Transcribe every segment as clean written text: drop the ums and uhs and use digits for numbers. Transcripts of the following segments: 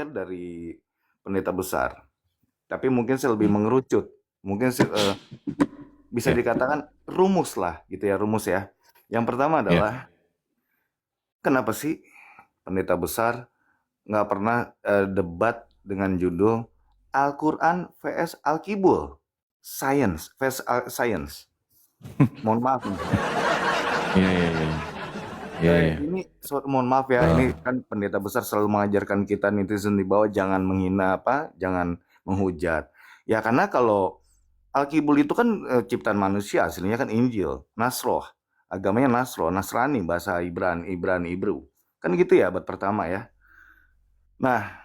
dari pendeta besar, tapi mungkin saya lebih Hmm. mengerucut. Mungkin bisa Ya, dikatakan rumus lah, gitu ya, rumus ya. Yang pertama ya. adalah, kenapa sih pendeta besar nggak pernah debat dengan judul Al-Quran vs Al-Kibul, Science vs Science. Mohon maaf nih. Iya, iya, iya. Iya, iya. Ini mohon maaf ya, Eh, ini kan pendeta besar selalu mengajarkan kita netizen di bawah jangan menghina apa, jangan menghujat. Ya karena kalau Alkibul itu kan ciptaan manusia, aslinya kan Injil, Nasroh, agamanya Nasroh, Nasrani, bahasa Ibrani, Ibru. Kan gitu ya abad pertama ya. Nah,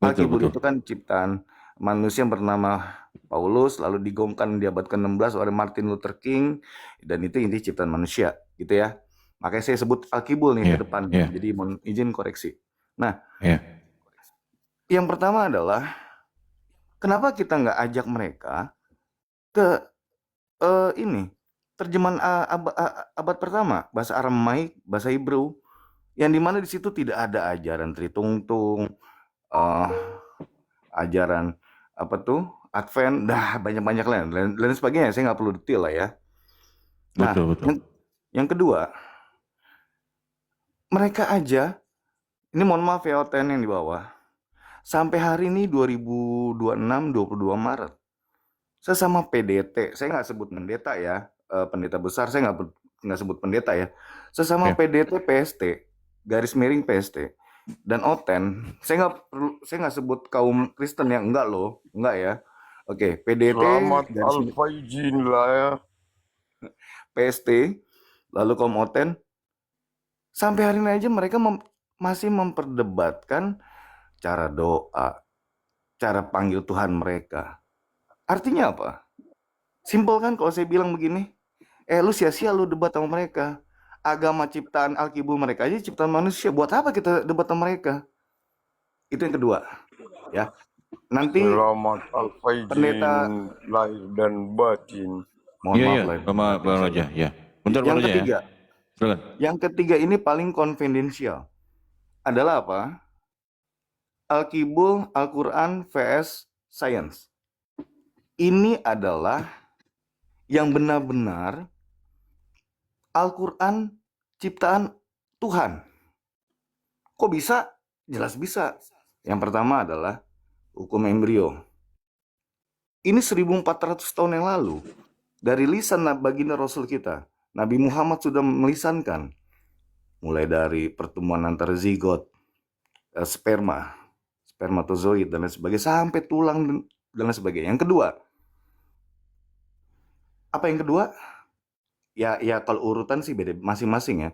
betul, Alkibul betul. itu kan ciptaan manusia yang bernama Paulus, lalu digongkan di abad ke-16 oleh Martin Luther King, dan itu inti ciptaan manusia, gitu ya. Makanya saya sebut Alkibul nih ke Iya, depannya, iya, jadi mohon izin koreksi. Nah, iya. yang pertama adalah, kenapa kita nggak ajak mereka ke ini terjemahan abad pertama, bahasa Aramaik, bahasa Hebrew, yang dimana di situ tidak ada ajaran Tritungtung, eh, ajaran apa tuh Advent, dah banyak-banyak lain sebagainya. Saya nggak perlu detail lah ya. Nah, Betul, betul. yang kedua, mereka aja, ini mohon maaf ya OTN yang di bawah, sampai hari ini 2026, 22 Maret, sesama PDT, saya nggak sebut pendeta ya, pendeta besar, saya nggak sebut pendeta ya, sesama Ya. PDT PST, garis miring PST, dan OTEN, saya nggak sebut kaum Kristen yang enggak loh, enggak ya. Oke, PDT, Selamat garis miring Al-Faizin lah ya. PST, lalu kaum OTEN, sampai hari ini aja mereka masih memperdebatkan cara doa, cara panggil Tuhan mereka. Artinya apa? Simpel kan kalau saya bilang begini? Lu sia-sia lu debat sama mereka. Agama ciptaan Alkibul mereka aja ciptaan manusia. Buat apa kita debat sama mereka? Itu yang kedua. Ya, nanti Selamat Al-Faizin pendeta, lahir dan batin. mohon Iya, maaf iya, lah sama batin Bang saya. Raja, ya. Bentar, Bang Yang Raja ya. ketiga, Silakan. ini paling konfidensial. Adalah apa? Alkibul, Al-Quran vs Science. Ini adalah yang benar-benar Al-Quran ciptaan Tuhan. Kok bisa? Jelas bisa. Yang pertama adalah hukum embrio. Ini 1400 tahun yang lalu, dari lisan baginda Rasul kita, Nabi Muhammad sudah melisankan, mulai dari pertemuan antara zigot, sperma, spermatozoid, dan lain sebagainya, sampai tulang, dan lain sebagainya. Yang kedua, apa yang kedua? Ya kalau urutan sih beda masing-masing ya.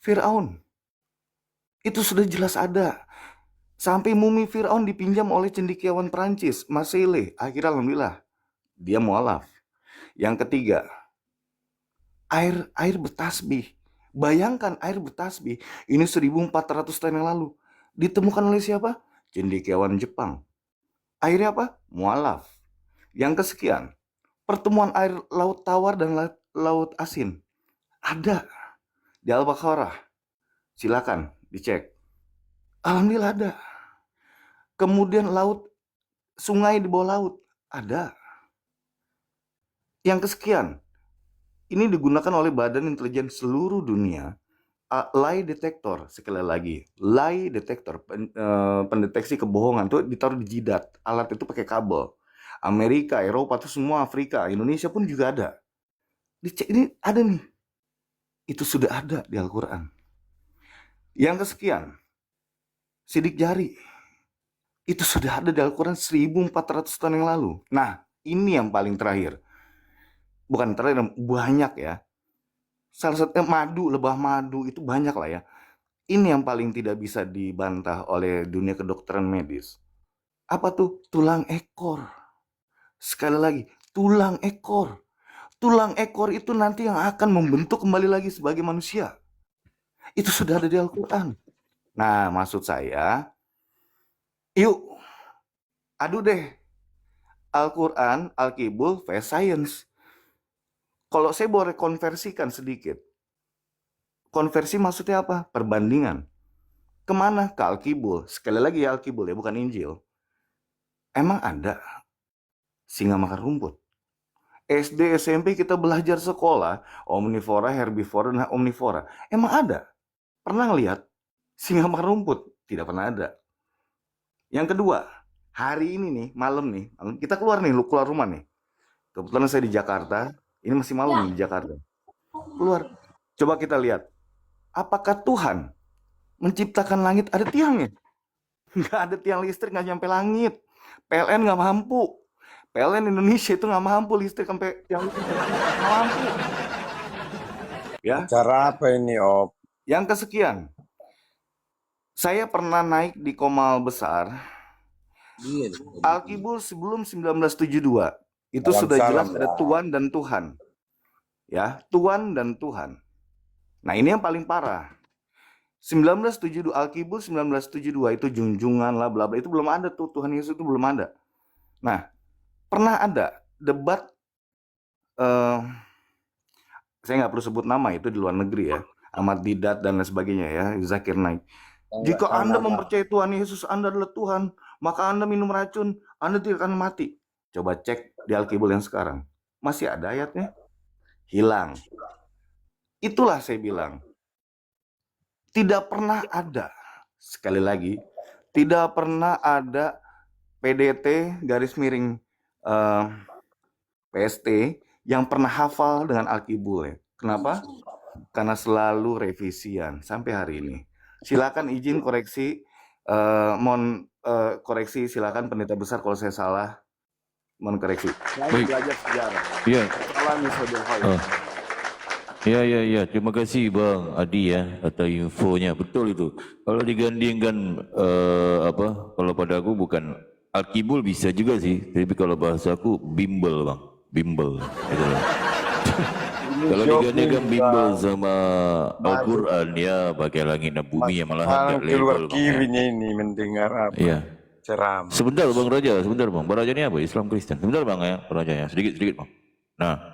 Fir'aun, itu sudah jelas ada. Sampai mumi Fir'aun dipinjam oleh cendekiawan Prancis, Marseille. Akhirnya alhamdulillah, dia mualaf. Yang ketiga, air bertasbih. Bayangkan air bertasbih. Ini 1400 tahun yang lalu. Ditemukan oleh siapa? Cendekiawan Jepang. Airnya apa? Mualaf. Yang kesekian, pertemuan air laut tawar dan laut asin. Ada di Al-Baqarah. Silakan dicek. Alhamdulillah ada. Kemudian sungai di bawah laut. Ada. Yang kesekian, ini digunakan oleh Badan Intelijen seluruh dunia. Lie detector, sekali lagi, lie detector, pendeteksi kebohongan tuh ditaruh di jidat. Alat itu pakai kabel. Amerika, Eropa tuh semua, Afrika, Indonesia pun juga ada. Dicek, ini ada nih. Itu sudah ada di Al-Quran. Yang kesekian, sidik jari. Itu sudah ada di Al-Quran 1400 tahun yang lalu. Nah, ini yang paling terakhir. Bukan terakhir, banyak ya. Salah satu lebah madu itu banyak lah ya. Ini yang paling tidak bisa dibantah oleh dunia kedokteran medis. Apa tuh? Tulang ekor. Sekali lagi, tulang ekor. Tulang ekor itu nanti yang akan membentuk kembali lagi sebagai manusia. Itu sudah ada di Al-Quran. Nah, maksud saya, yuk adu deh Al-Quran, Al-Kibul, vs Science. Kalau saya boleh konversikan sedikit. Konversi maksudnya apa? Perbandingan. Kemana? Ke Alkibul. Sekali lagi ya Alkibul ya, bukan Injil. Emang ada singa makan rumput? SD, SMP kita belajar sekolah, omnivora, herbivora, dan omnivora. Emang ada? Pernah ngelihat singa makan rumput? Tidak pernah ada. Yang kedua, hari ini nih, malam kita keluar rumah nih. Kebetulan saya di Jakarta, ini masih malam nih di Jakarta. Keluar, coba kita lihat. Apakah Tuhan menciptakan langit ada tiangnya? Nggak ada tiang listrik, nggak nyampe langit. PLN nggak mampu. PLN Indonesia itu nggak mampu listrik sampai tiang listrik. Nggak mampu. Ya, Cara apa ini, Op? yang kesekian. Saya pernah naik di Komal Besar. Alkibul sebelum 1972. Itu sudah jelas ada Tuhan dan Tuhan. Ya, Tuhan dan Tuhan. Nah, ini yang paling parah. 1972 Alkibul 1972 itu junjungan lah bla bla itu belum ada tuh, Tuhan Yesus itu belum ada. Nah, pernah ada debat saya nggak perlu sebut nama, itu di luar negeri ya, Ahmad Didat dan lain sebagainya ya, Zakir Naik. Jika Anda mempercayai Tuhan Yesus, Anda adalah Tuhan, maka Anda minum racun, Anda tidak akan mati. Coba cek di Alkibul yang sekarang. Masih ada ayatnya? Hilang. Itulah saya bilang. Tidak pernah ada, sekali lagi, tidak pernah ada PDT garis miring PST yang pernah hafal dengan Alkibul ya. Kenapa? Karena selalu revisian sampai hari ini. Silakan izin koreksi, mohon koreksi, silakan pendeta besar kalau saya salah, mohon koreksi. Saya Baik. belajar sejarah. Iya. Salah Misalnya Oh. Ya. Terima kasih Bang Adi ya atas infonya. Betul itu. Kalau digandingkan kalau pada aku bukan Alkibul bisa juga sih, tapi kalau bahasa aku bimbel Bang, bimbel. Gitu loh. Kalau digandingkan bimbel sama Al-Quran ya bagai langit dan bumi yang malahan Orang nggak keluar level Bang. Ya. kirinya ini mendengar apa? Iya. Ceramah. Sebentar Bang Raja, sebentar Bang. Bang Raja ini apa? Islam Kristen. Sebentar Bang ya, Bang Raja ya. Sedikit Bang. Nah,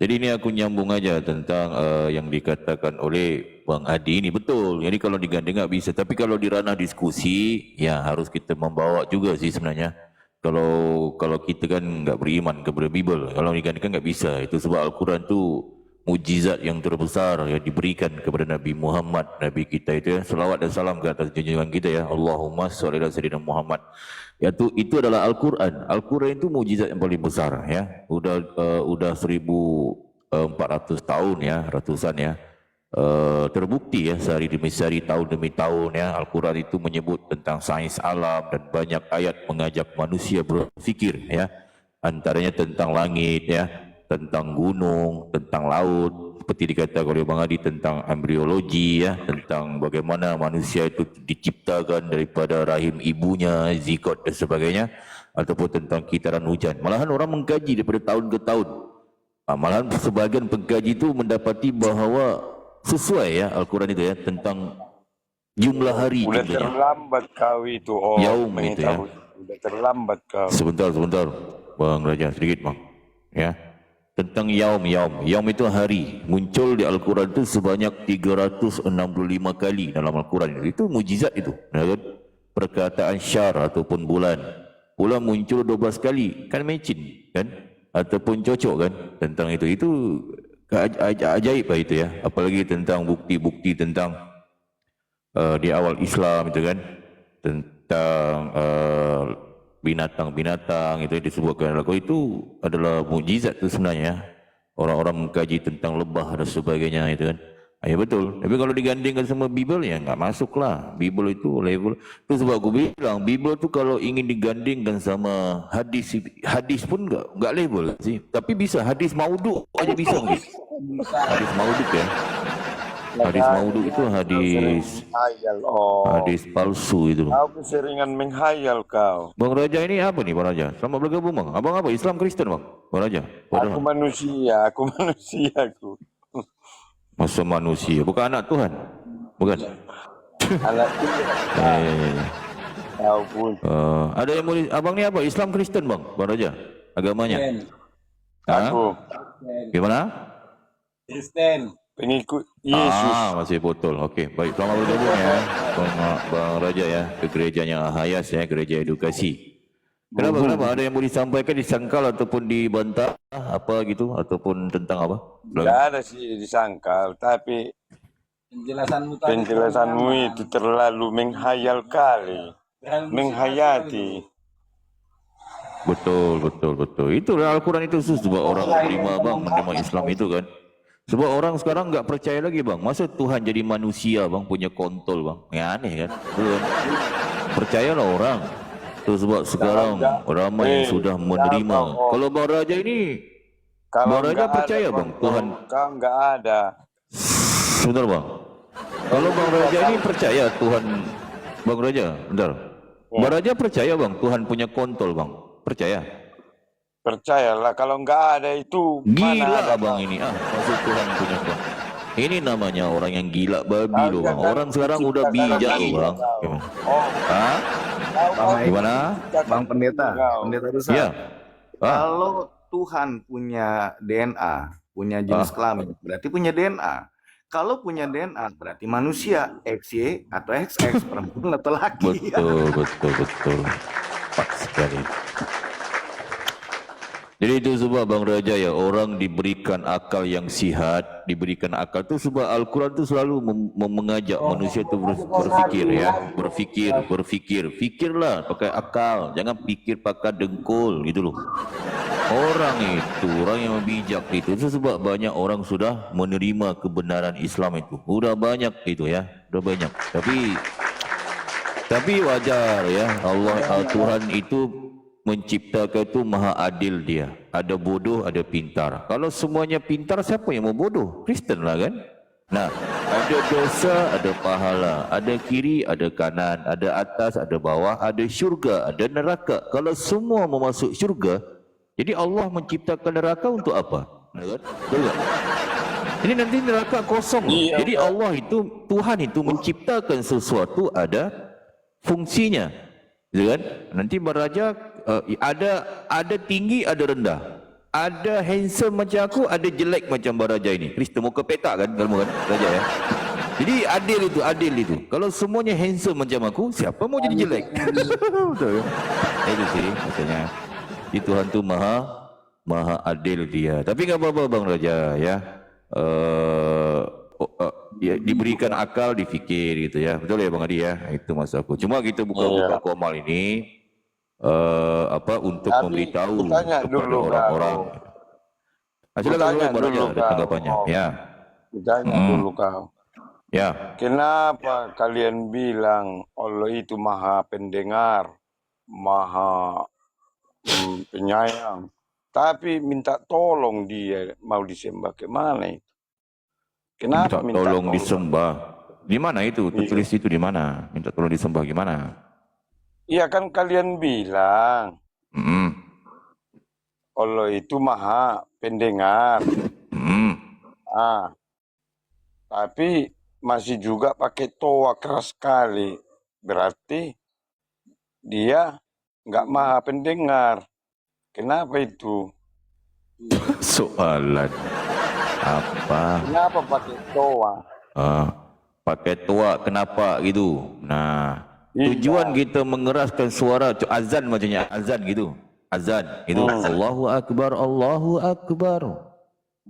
jadi ini aku nyambung aja tentang yang dikatakan oleh Bang Adi ini. Betul, jadi kalau digandeng nggak bisa. Tapi kalau di ranah diskusi, ya harus kita membawa juga sih sebenarnya. Kalau kita kan nggak beriman kepada Bible, kalau digandengkan nggak bisa. Itu sebab Al-Quran itu mujizat yang terbesar yang diberikan kepada Nabi Muhammad, Nabi kita itu ya. Selawat dan salam ke atas junjungan kita ya. Allahumma sholli ala sayyidina Muhammad. Itu adalah Al-Quran. Al-Quran itu mujizat yang paling besar ya. Udah 1400 tahun ya, ratusan ya. Terbukti ya sehari demi sehari, tahun demi tahun ya. Al-Quran itu menyebut tentang sains alam dan banyak ayat mengajak manusia berpikir ya. Antaranya tentang langit ya, tentang gunung, tentang laut, seperti dikatakan oleh Bang Adi tentang embriologi ya, tentang bagaimana manusia itu diciptakan daripada rahim ibunya, zigot dan sebagainya, ataupun tentang kitaran hujan. Malahan orang mengkaji daripada tahun ke tahun. Malahan sebagian pengkaji itu mendapati bahawa sesuai ya Al-Quran itu ya tentang jumlah hari Udah jumlahnya. terlambat kau itu, Yaum itu ya. Udah terlambat kau. Sebentar Bang Raja, sedikit Bang ya. Tentang yaum itu hari, muncul di Al-Quran itu sebanyak 365 kali dalam Al-Quran. Itu mujizat itu ya kan? Perkataan syahr ataupun bulan muncul 12 kali, kan matching kan, ataupun cocok kan tentang itu ajaib lah itu ya. Apalagi tentang bukti-bukti tentang di awal Islam itu kan, tentang binatang-binatang itu disebutkan dalam Al-Quran, itu adalah mukjizat itu sebenarnya. Orang-orang mengkaji tentang lebah dan sebagainya itu kan. Ya betul. Tapi kalau digandingkan sama Bible ya nggak masuk lah. Bible itu level. Itu sebab aku bilang Bible itu kalau ingin digandingkan sama hadis pun nggak level sih. Tapi bisa hadis maudhu aja bisa mungkin. Hadis maudhu ya. Hadis maudhu itu hadis palsu itu. Kau keseringan menghayal kau. Bang Raja ini apa nih Bang Raja? Selamat bergabung Bang. Abang apa? Islam Kristen Bang? Bang Raja? Aku manusia. Masa manusia, bukan anak Tuhan? Bukan? Anak Tuhan. Kau pun. Ada yang boleh, abang ni apa? Islam Kristen Bang? Bang Raja? Agamanya? Aku Gimana? Kristen. pengikut Yesus. Masih betul. Okey, baik. Selamat bergabung ya. Bang Raja ya, ke gerejanya Ahayas ya, gereja edukasi. Kenapa? Ada yang mau disampaikan, disangkal ataupun dibantah apa gitu, ataupun tentang apa? Tidak ada sih disangkal, tapi penjelasanmu itu terlalu menghayal kali, menghayati. Betul. Itulah Al-Quran itu sebab orang menerima bang, menerima Islam itu kan. Sebab orang sekarang nggak percaya lagi bang. Masa Tuhan jadi manusia bang, punya kontol bang. Ya aneh kan. Betul kan? Percayalah orang. Itu sebab sekarang ramai yang sudah menerima. Kalau Bang Raja ini, Bang Raja percaya bang Tuhan. Kau nggak ada. Sebentar bang. Kalau Bang Raja ini percaya Tuhan, Bang Raja, bentar. Bang Raja percaya bang Tuhan punya kontol bang. Percaya? Percayalah, kalau nggak ada itu Gila mana ada, abang ini maksud Tuhan punya bang. Ini namanya orang yang gila babi loh bang. Orang sekarang udah bijak loh bang. Hah? Gimana? Bang Pendeta besar. Iya. Kalau Tuhan punya DNA, punya jenis kelamin, berarti punya DNA. Kalau punya DNA berarti manusia, XY atau XX, perempuan atau laki. Betul. Pas sekali. Jadi itu sebab Bang Raja ya, orang diberikan akal yang sihat, diberikan akal itu sebab Al-Quran itu selalu mengajak manusia itu berfikir ya, berfikir, fikirlah pakai akal, jangan pikir pakai dengkul gitu loh. Orang yang bijak itu sebab banyak orang sudah menerima kebenaran Islam itu, udah banyak itu ya, udah banyak. Tapi wajar ya, Tuhan itu menciptakan itu maha adil dia. Ada bodoh, ada pintar. Kalau semuanya pintar, siapa yang mau bodoh? Kristen lah kan? Nah, ada dosa, ada pahala. Ada kiri, ada kanan. Ada atas, ada bawah. Ada syurga, ada neraka. Kalau semua mau masuk syurga, jadi Allah menciptakan neraka untuk apa? Betul tak? Ini nanti neraka kosong. Jadi Allah itu, Tuhan itu menciptakan sesuatu ada fungsinya. Ya kan? Nanti beraja ada tinggi, ada rendah. Ada handsome macam aku, ada jelek macam baraja ini. Kristen muka petak kan kamu kan, raja ya. Jadi adil itu. Kalau semuanya handsome macam aku, siapa mau jadi jelek? Betul. Itu sih maksudnya. Tuhan tu maha adil dia. Tapi enggak apa-apa Bang Raja ya. Ya, diberikan akal, dipikir gitu ya. Betul ya Bang Adi ya. Itu maksud aku. Cuma kita buka komal ini untuk memberitahu kepada orang-orang. Silakan dulu Bang Raja ada tanggapannya. Ya. Tanya dulu kau. Ya. Kenapa kalian bilang Allah itu maha pendengar, maha penyayang, tapi minta tolong dia mau disembah ke mana itu? Kenapa minta tolong disembah? Di mana itu? Tertulis itu di mana? Minta tolong disembah gimana? Iya kan kalian bilang Allah itu maha pendengar. Tapi masih juga pakai toa keras sekali. Berarti dia nggak maha pendengar. Kenapa itu? Soalan apa? Kenapa pakai toa? Pakai toa kenapa gitu? Nah, tujuan kita mengeraskan suara azan macamnya, azan gitu. Azan itu Allahu Akbar, Allahu Akbar.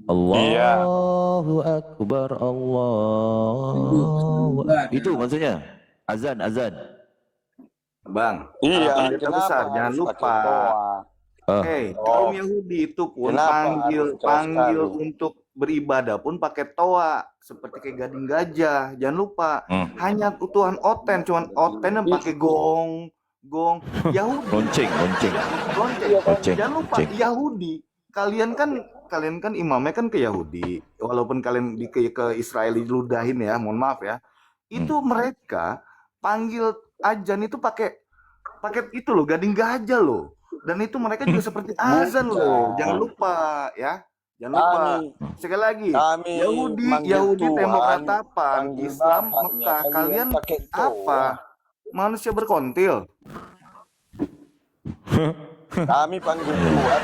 Allahu Akbar, Allahu Akbar. Itu maksudnya azan. Bang, Iya, besar, jangan lupa. Kaum Yahudi itu pun panggil untuk beribadah pun pakai toa seperti kayak gading gajah. Jangan lupa, hanya Tuhan oten, cuman oten yang pakai gong. Yahudi lonceng. Jangan lupa Yahudi. Kalian kan imamnya kan ke Yahudi, walaupun kalian ke Israel diludahin ya, mohon maaf ya. Itu mereka panggil ajan itu pakai itu loh, gading gajah loh. Dan itu mereka juga seperti azan loh. Jangan lupa ya. Jangan lupa. Sekali lagi, Yahudi tembok ratapan, Islam Mekah. Kalian apa? Manusia berkontil. Kami panggil Tuhan,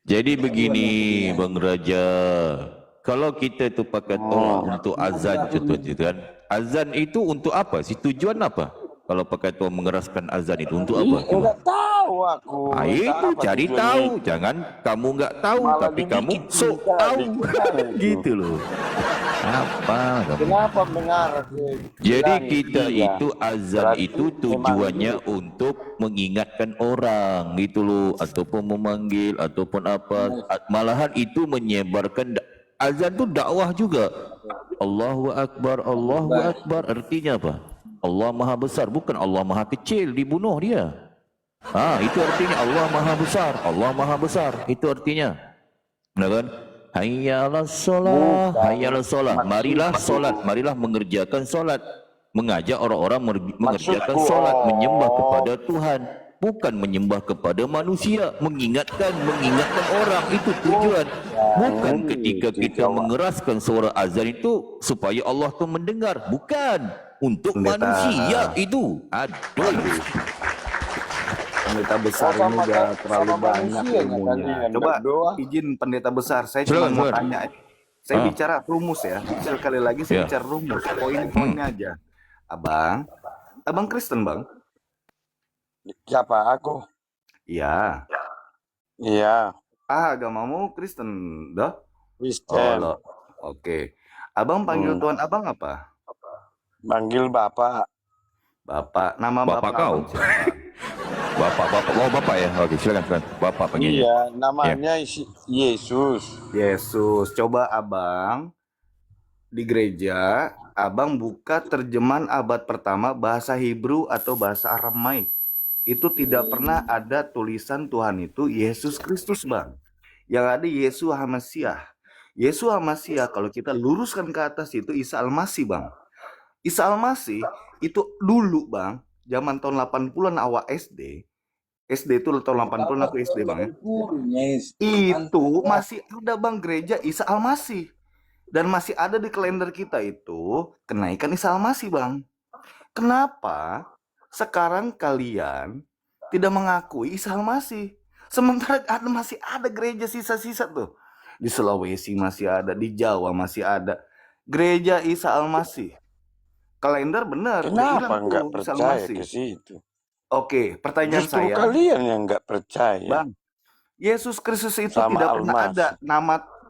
Jadi begini Bang Raja, Kalau kita itu pakai tolak untuk azan contoh itu kan. Azan itu untuk apa sih? Tujuan apa? Kalau pakai tolak mengeraskan azan itu untuk apa? Coba. Enggak tahu aku. Ah, Entah itu apa cari tujuannya tahu. itu. Jangan kamu nggak tahu, Malah tapi kamu dibikin sok cerita, tahu. bikin itu. Gitu loh. Apa kamu? Kenapa mengarah ke Jadi langit? kita Iya. itu azan Berarti itu memang tujuannya gitu. untuk mengingatkan orang gitu loh, ataupun memanggil ataupun apa. Malahan itu menyebarkan azan itu dakwah juga. Allahu Akbar, Allahu Akbar. Artinya apa? Allah Maha Besar, bukan Allah Maha Kecil dibunuh dia. Itu artinya Allah Maha Besar, Allah Maha Besar. Itu artinya. Benar kan? Hayya 'alas shalah, hayya 'alas shalah. Marilah solat, marilah mengerjakan solat. Mengajak orang-orang mengerjakan Maksudku, solat, menyembah kepada Tuhan, bukan menyembah kepada manusia, mengingatkan orang, itu tujuan. Bukan ketika kita mengeraskan suara azan itu supaya Allah tu mendengar, bukan untuk Pendeta. manusia itu. Aduh. Pendeta besar ini udah terlalu banyak ilmunya. Coba izin pendeta besar, saya cuma Silakan, mau silakan. tanya. Saya bicara rumus ya. Sekali lagi saya Ya. bicara rumus, poin-poinnya aja. Abang Kristen, Bang? Siapa aku? Iya. Iya, Agamamu Kristen, dah? Kristen. loh. Oke. Abang panggil Tuhan abang apa? Manggil Bapak. Bapak. Nama Bapak bapak kau? abang siapa? Bapak, oh bapak ya, oke silakan. Bapak panggilnya. Iya, namanya Yesus. Yesus. Coba abang di gereja, abang buka terjemahan abad pertama bahasa Hebrew atau bahasa Aramaik. Itu tidak pernah ada tulisan Tuhan itu Yesus Kristus, Bang. Yang ada Yesus HaMasiah. Yesus HaMasiah kalau kita luruskan ke atas itu Isa Al-Masih, Bang. Isa Al-Masih itu dulu, Bang, zaman tahun 80-an awal SD. SD itu tahun 80-an aku SD, Bang ya. Itu masih ada, Bang, gereja Isa Al-Masih. Dan masih ada di kalender kita itu kenaikan Isa Al-Masih, Bang. Kenapa sekarang kalian tidak mengakui Isa Al-Masih? Sementara masih ada gereja sisa-sisa tuh. Di Sulawesi masih ada, di Jawa masih ada. Gereja Isa Al-Masih. Kalender benar. Kenapa hilang nggak tuh Isa percaya Al-Masih. ke situ? Oke, pertanyaan Justru saya, kalian yang nggak percaya. Bang, Yesus Kristus itu Sama tidak pernah Al-Masih. ada.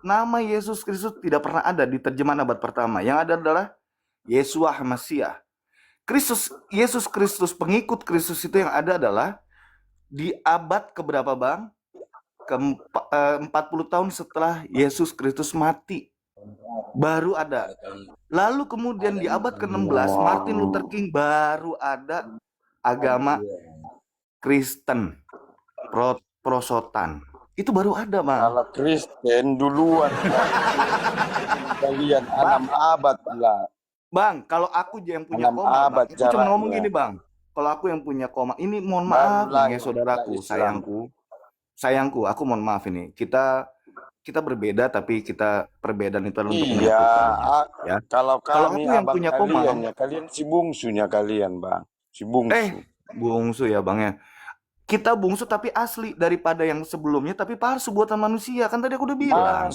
Nama Yesus Kristus tidak pernah ada di terjemahan abad pertama. Yang ada adalah Yeshua HaMasiah. Yesus Kristus, pengikut Kristus itu yang ada adalah di abad keberapa, Bang? 40 tahun setelah Yesus Kristus mati. Baru ada. Lalu kemudian di abad ke-16 Martin Luther King baru ada agama Kristen, Protestantan. Itu baru ada, Bang. Kalau Kristen duluan kalian 6 abad lah. Bang, kalau aku yang punya 6 koma, abad Bang, aku cuma ngomong jaraknya. gini, Bang. Kalau aku yang punya koma, ini mohon Baru maaf nih ya lahir saudaraku, Islam. sayangku, aku mohon maaf ini. Kita berbeda tapi kita perbedaan itu adalah untuk Iya, menyatukan. Ya. kalau Kalau kami aku yang abang punya koma, kalian ya, kalian si bungsunya kalian, Bang. Si bungsu. Bungsu ya, Bang ya. Kita bungsu tapi asli daripada yang sebelumnya tapi palsu buatan manusia. Kan tadi aku udah bilang.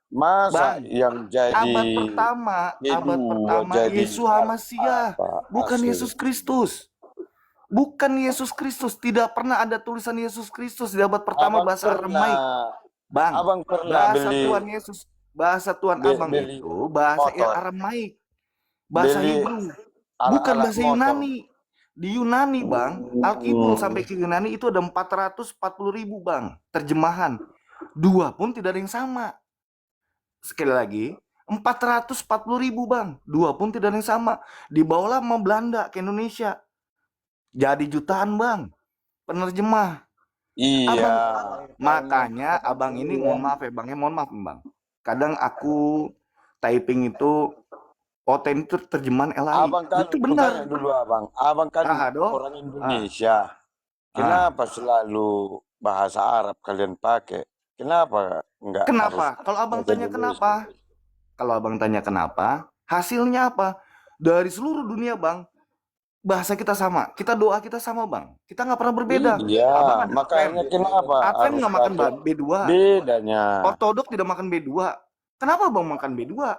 Masa Bang, yang jadi abad pertama jadi Yesus HaMasiah, bukan asli. Yesus Kristus. Bukan Yesus Kristus, tidak pernah ada tulisan Yesus Kristus di abad pertama Abang bahasa pernah- Aramaik. Bang, Abang pernah bahasa beli Tuhan Yesus, bahasa Tuhan Abang beli itu bahasa motor. Aramaik, bahasa Beli Hebrew, bukan alat-alat bahasa motor. Yunani. Di Yunani, Bang, Alkibul sampai ke Yunani itu ada 440.000, Bang, terjemahan. 2 pun tidak ada yang sama. Sekali lagi, 440.000, Bang. 2 pun tidak ada yang sama. Dibawalah sama Belanda ke Indonesia. Jadi jutaan, Bang, penerjemah. Iya. Makanya abang ini mohon maaf ya, Bang. Mohon maaf, Bang. Kadang aku typing itu itu terjemahan LAI. Abang kan Itu benar. tanya dulu abang. Abang kan Dong. orang Indonesia. Kenapa selalu bahasa Arab kalian pakai? Kenapa enggak? Kenapa? Kalau abang tanya kenapa? Kalau abang tanya kenapa, hasilnya apa? Dari seluruh dunia, Bang, bahasa kita sama, kita doa kita sama, Bang. Kita nggak pernah berbeda. Iya, Abang ada makanya kenapa Advent harus nggak makan pakai B2. bedanya? Ortodok tidak makan B2. Kenapa abang makan B2? Kalau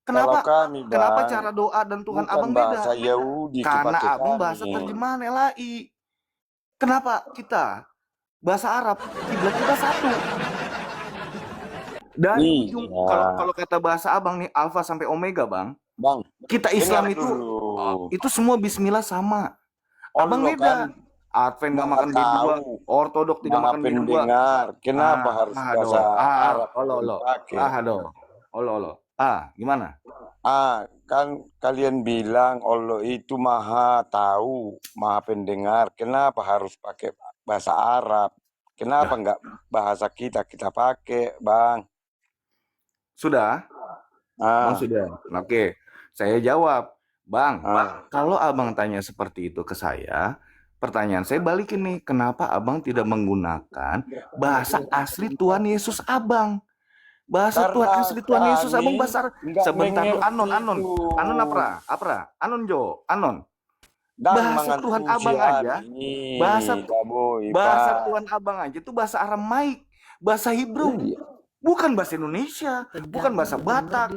Kenapa kami, kenapa Bang, cara doa dan Tuhan bukan abang beda? bahasa Yahudi Karena pakai abang bahasa kami. terjemahan LAI. Kenapa kita bahasa Arab kiblat kita satu? Dari ujung kalau Iya, kalau kata bahasa abang nih alfa sampai omega bang, Bang, kita dengar Islam dulu. itu semua Bismillah sama. Abang Allah kan beda. Advent nggak Maha makan B2, tahu, Ortodok tidak Maha makan B2. pendengar. Kenapa harus Mahado. bahasa Arab Olo yang olo. dipakai? Ado. Olo olo. Gimana? Kan kalian bilang Allah itu Maha tahu, Maha pendengar. Kenapa harus pakai bahasa Arab? Kenapa Dah. enggak bahasa kita pakai, Bang? Sudah? Bang Ah, sudah. Oke. Saya jawab. Bang, ah. kalau abang tanya seperti itu ke saya, pertanyaan saya balikin nih, kenapa abang tidak menggunakan bahasa asli Tuhan Yesus abang? Bahasa Tuhan Karena asli Tuhan Yesus abang kami bahasa enggak sebentar lu mengerti anon anon. itu. Anon apa? Anon Jo, anon. Dan Bahasa Tuhan mengantusi abang aja, ini, bahasa Daboy, bahasa Pak. Tuhan abang aja itu bahasa Aramaik, bahasa Hebrew. Iya. Bukan bahasa Indonesia, bukan bahasa Batak.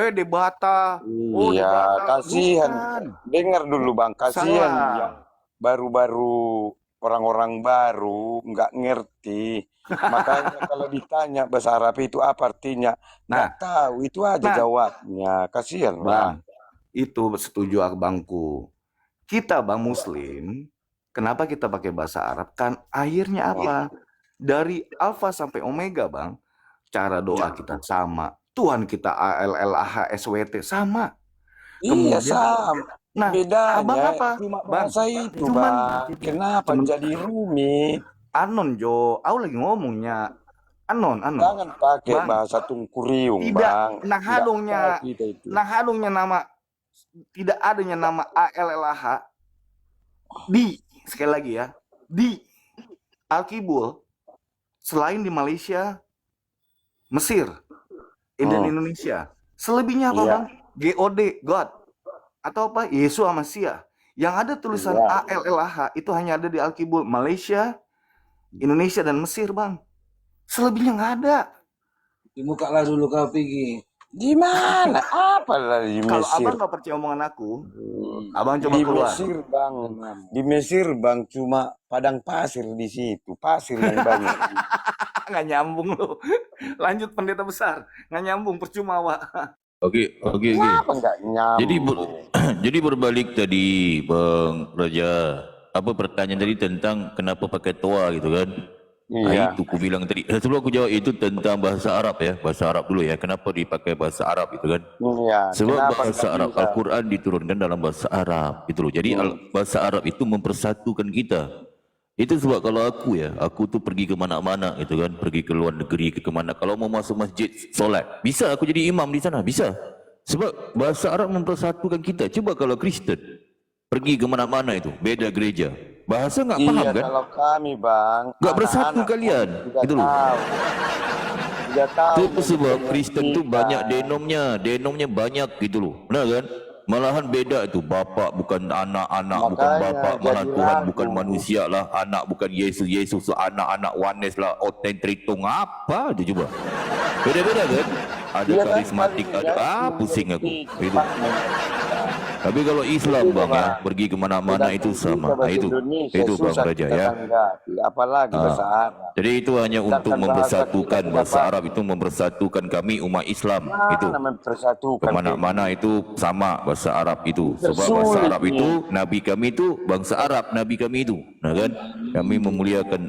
De Bata. Oh, de Iya, Bata. kasihan. Bukan. Dengar dulu, Bang, kasihan Salah. yang baru-baru, orang-orang baru nggak ngerti. Makanya kalau ditanya bahasa Arab itu apa artinya, nggak tahu. Itu aja nah. jawabnya. Kasihan lah. Bang, itu setuju abangku. Kita bang Muslim, kenapa kita pakai bahasa Arab? Kan akhirnya apa? Dari Alfa sampai Omega bang, cara doa kita sama. Tuhan kita ALLAHSWT sama. Iya, Kemudian, sama. nah, Bedanya abang apa? cuma Bang, bahasa itu, cuman Bang. Kenapa jadi rumit? Anon Jo, aku lagi ngomongnya. Anon. Jangan pakai Bang, bahasa tungkuriung, tidak, Bang. nah hadungnya, Nggak kita itu. nah hadungnya nama, tidak adanya nama ALLAH di, sekali lagi ya, di Al-Qibul, selain di Malaysia, Mesir, dan Indonesia. Selebihnya apa Iya. bang? GOD, God. Atau apa? Yesus Masya. Yang ada tulisan Iya. ALLAH itu hanya ada di Al-Qibul, Malaysia, Indonesia, dan Mesir bang. Selebihnya nggak ada. Dibukalah dulu kau pergi. Di mana? Apa lah di Kalau Mesir? abang nggak percaya omongan aku, abang coba Di keluar. Mesir, Bang. Di Mesir, Bang, cuma padang pasir di situ. Pasir yang banyak. Nggak nyambung lu. Lanjut pendeta besar. Nggak nyambung, percuma Wak. Oke. Kenapa nggak nyambung? Jadi berbalik tadi Bang Raja, apa pertanyaan tadi tentang kenapa pakai toa gitu kan? Iya. Nah, itu aku bilang tadi. Sebelum aku jawab itu tentang bahasa Arab ya, bahasa Arab dulu ya. Kenapa dipakai bahasa Arab itu kan? Iya. Sebab Kenapa bahasa nggak Arab bisa? Al-Quran diturunkan dalam bahasa Arab gitu loh. Jadi bahasa Arab itu mempersatukan kita. Itu sebab kalau aku tuh pergi ke mana-mana gitu kan, pergi ke luar negeri ke kemana. Kalau mau masuk masjid solat, bisa aku jadi imam di sana, bisa. Sebab bahasa Arab mempersatukan kita. Coba kalau Kristen pergi ke mana-mana itu beda gereja, bahasa nggak paham Iya, kan? kalau kami, Bang, Nggak bersatu anak-anak kalian, tidak gitu loh. tahu. Tidak tahu. Itu sebab Kristen tuh kita. banyak denomnya banyak gitu loh, benar kan? Malahan beda itu, bapak bukan anak, anak bukan Makanya bapak, malah jadi Tuhan ragu. bukan manusia lah, anak bukan Yesus, Yesus anak Wanes lah, Oten Tritung apa aja coba. Beda-beda kan? Ada Iya kan, karismatik, kali ada ya, pusing aku. mengerti, Itu. Pak, mengerti. Tapi kalau Islam Itu, bang ya, Bang. pergi kemana-mana itu Sedangkan sama. kita Nah, bahasa itu Indonesia bang susah Raja kita ya. tanggapi, apalagi bahasa Arab. Jadi itu hanya untuk Sedangkan bahasa mempersatukan, kita bahasa dapat. Arab itu mempersatukan kami umat Islam itu. Mana mempersatukan Kemana-mana itu sama bahasa Arab itu. Sebab bahasa Tersulit Arab itu, Nabi kami itu bangsa Arab, Nabi kami itu. Nah kan, kami memuliakan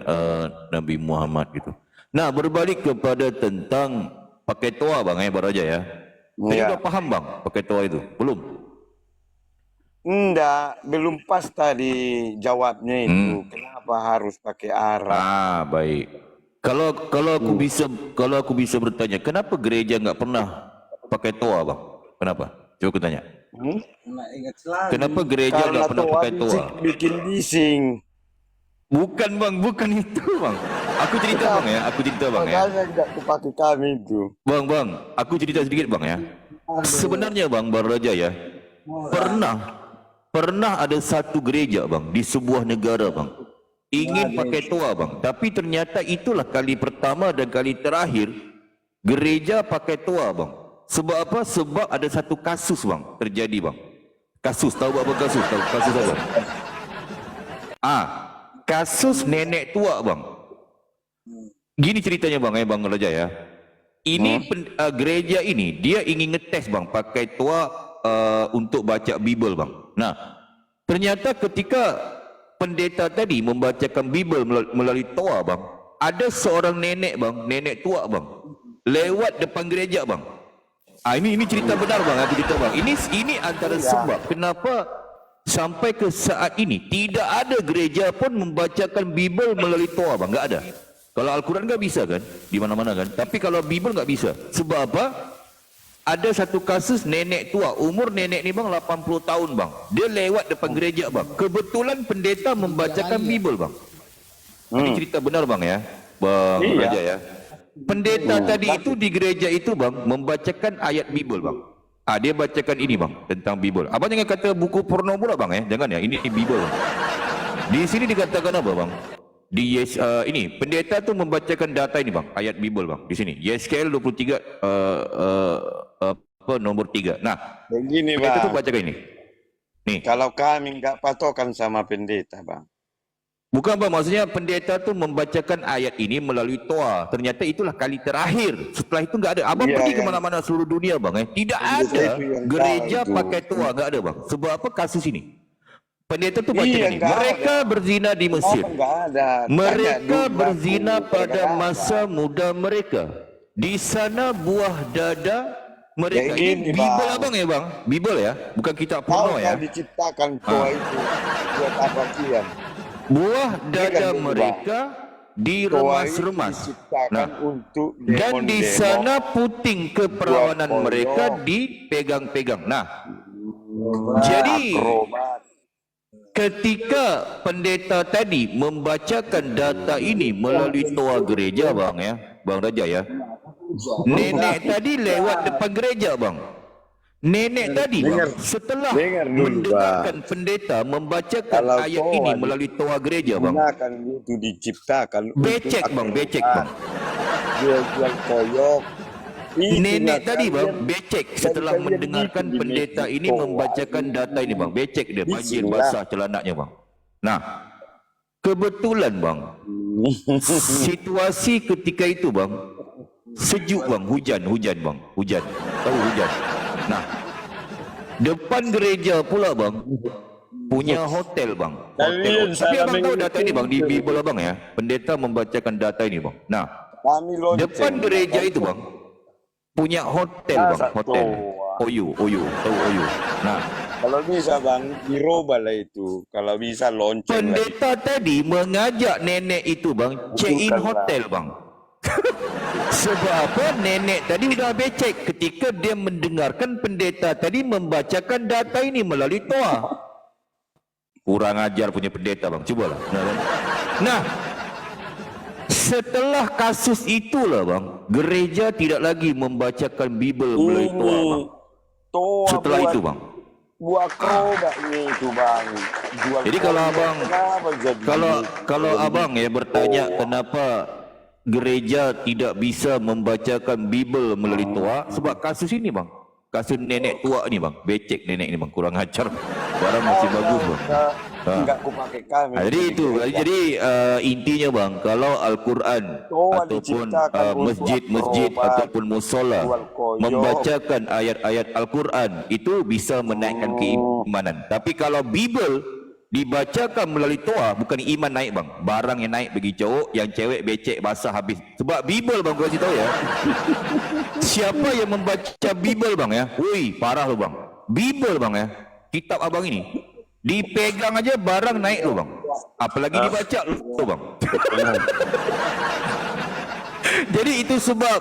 Nabi Muhammad gitu. Nah berbalik kepada tentang pakai toa bang ya Baraja ya. Jadi Iya. udah paham bang pakai toa itu? Belum? Enggak, belum pas tadi jawabnya itu. Kenapa harus pakai Arab? Baik. Kalau aku bisa bertanya, kenapa gereja nggak pernah pakai toa bang? Kenapa? Coba aku tanya. Nak ingat selalu. Kenapa gereja Karena nggak pernah toa pakai toa? bikin bising. Bukan bang, bukan itu bang. Aku cerita bang ya, Makanya enggak dipakai kami itu. Bang, aku cerita sedikit bang ya. Sebenarnya bang Baraja ya, pernah ada satu gereja bang di sebuah negara bang ingin pakai toa bang, tapi ternyata itulah kali pertama dan kali terakhir gereja pakai toa bang. Sebab apa? Sebab ada satu kasus bang terjadi bang. Kasus, tahu apa kasus? Tahu kasus apa? Kasus nenek tua bang. Gini ceritanya bang, bang Raja ya. Ini gereja ini dia ingin ngetes bang, pakai tua untuk baca Bible bang. Nah, ternyata ketika pendeta tadi membacakan Bible melalui toa bang, ada seorang nenek bang, nenek tua bang, lewat depan gereja bang. Ini cerita benar bang, aku cerita bang. Ini antara sebab kenapa sampai ke saat ini tidak ada gereja pun membacakan Bible melalui toa bang, enggak ada. Kalau Al-Quran enggak bisa kan, di mana-mana kan. Tapi kalau Bible enggak bisa. Sebab apa? Ada satu kasus nenek tua, umur nenek ni bang 80 tahun bang. Dia lewat depan gereja bang. Kebetulan pendeta membacakan Bible bang. Ini cerita benar bang ya, bang Raja ya. Pendeta tadi itu di gereja itu bang membacakan ayat Bible bang. Dia bacakan ini bang tentang Bible. Abang jangan kata buku porno pula bang ya. Jangan ya, ini Bible bang. Di sini dikatakan apa bang? Ini pendeta tu membacakan data ini bang, ayat Bible bang. Di sini Yeskel 23 nomor 3. Nah, begini pendeta tu bang, bacakan ini. Nih. kalau kami nggak patokan sama pendeta bang. Bukan bang, maksudnya pendeta tu membacakan ayat ini melalui toa. Ternyata itulah kali terakhir. Setelah itu enggak ada. Abang pergi ke mana-mana seluruh dunia bang. Tidak ada gereja pakai toa, enggak ada bang. Sebab apa? Kasus ini. Pendeta tu baca ini. Mereka berzina di Mesir. Mereka berzina pada masa muda mereka. Di sana buah dada mereka. Ini Bible abang ya bang? Bible ya? Bukan kitab porno ya? Diciptakan toa itu buat apa kian? Buah dada mereka diremas-remas. Nah, dan di sana puting keperawanan mereka dipegang-pegang. Nah, jadi ketika pendeta tadi membacakan data ini melalui toa gereja bang ya, bang Raja ya, nenek tadi lewat depan gereja bang. Nenek tadi bang, setelah mendengarkan pendeta membacakan ayat ini melalui toa gereja bang, itu diciptakan becek bang, becek bang. Jual koyok. Nenek tadi bang, becek setelah mendengarkan pendeta ini membacakan data ini bang, becek dia, banjir basah celananya bang. Nah, kebetulan bang, situasi ketika itu bang, sejuk bang, hujan bang, hujan, tahu hujan. Nah, depan gereja pula bang punya hotel bang. Hotel. Tapi abang tahu data ini bang di Bible abang ya. Pendeta membacakan data ini bang. Nah, depan gereja itu bang punya hotel bang, hotel. OU, tahu OU. Nah, kalau bisa bang dirobah lah itu. Kalau bisa lonceng. Pendeta tadi mengajak nenek itu bang check in hotel bang. Sebab apa? Nenek tadi sudah becek ketika dia mendengarkan pendeta tadi membacakan data ini melalui toa. Kurang ajar punya pendeta bang, cubalah. Nah, setelah kasus itulah bang, gereja tidak lagi membacakan Bible melalui toa bang. Setelah itu bang, buat kerobaknya itu bang. Jadi kalau abang, kalau abang ya bertanya kenapa gereja tidak bisa membacakan Bible melalui toa, sebab kasus ini bang, kasus nenek tua ni bang, becek nenek ni bang, kurang ajar. Barang masih bagus bang. Enggak aku pakai kami. Jadi itu, jadi intinya bang, kalau Al-Quran ataupun masjid-masjid ataupun musola membacakan ayat-ayat Al-Quran itu bisa menaikkan keimanan. Tapi kalau Bible dibacakan melalui toa, bukan iman naik bang, barang yang naik bagi cowok, yang cewek becek basah habis. Sebab Bible bang, aku kasih tahu ya, siapa yang membaca Bible bang ya, woi parah lo bang. Bible bang ya, kitab abang ini dipegang aja barang naik lo bang, apalagi dibaca lo bang. Jadi itu sebab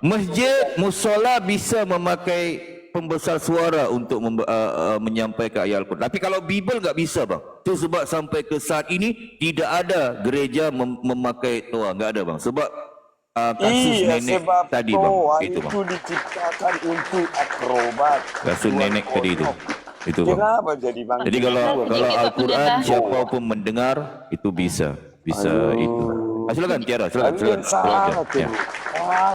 masjid, musola bisa memakai pembesar suara untuk menyampaikan ayat Al-Quran. Tapi kalau Bible nggak bisa bang. Itu sebab sampai ke saat ini tidak ada gereja memakai toa, nggak ada bang. Sebab kasus nenek tadi bang, itu bang. Itu diciptakan untuk akrobat. Kasus nenek tadi itu bang. Kenapa jadi bang? Jadi kalau Al-Quran siapa pun mendengar itu bisa itu. Silakan Tiara, silakan.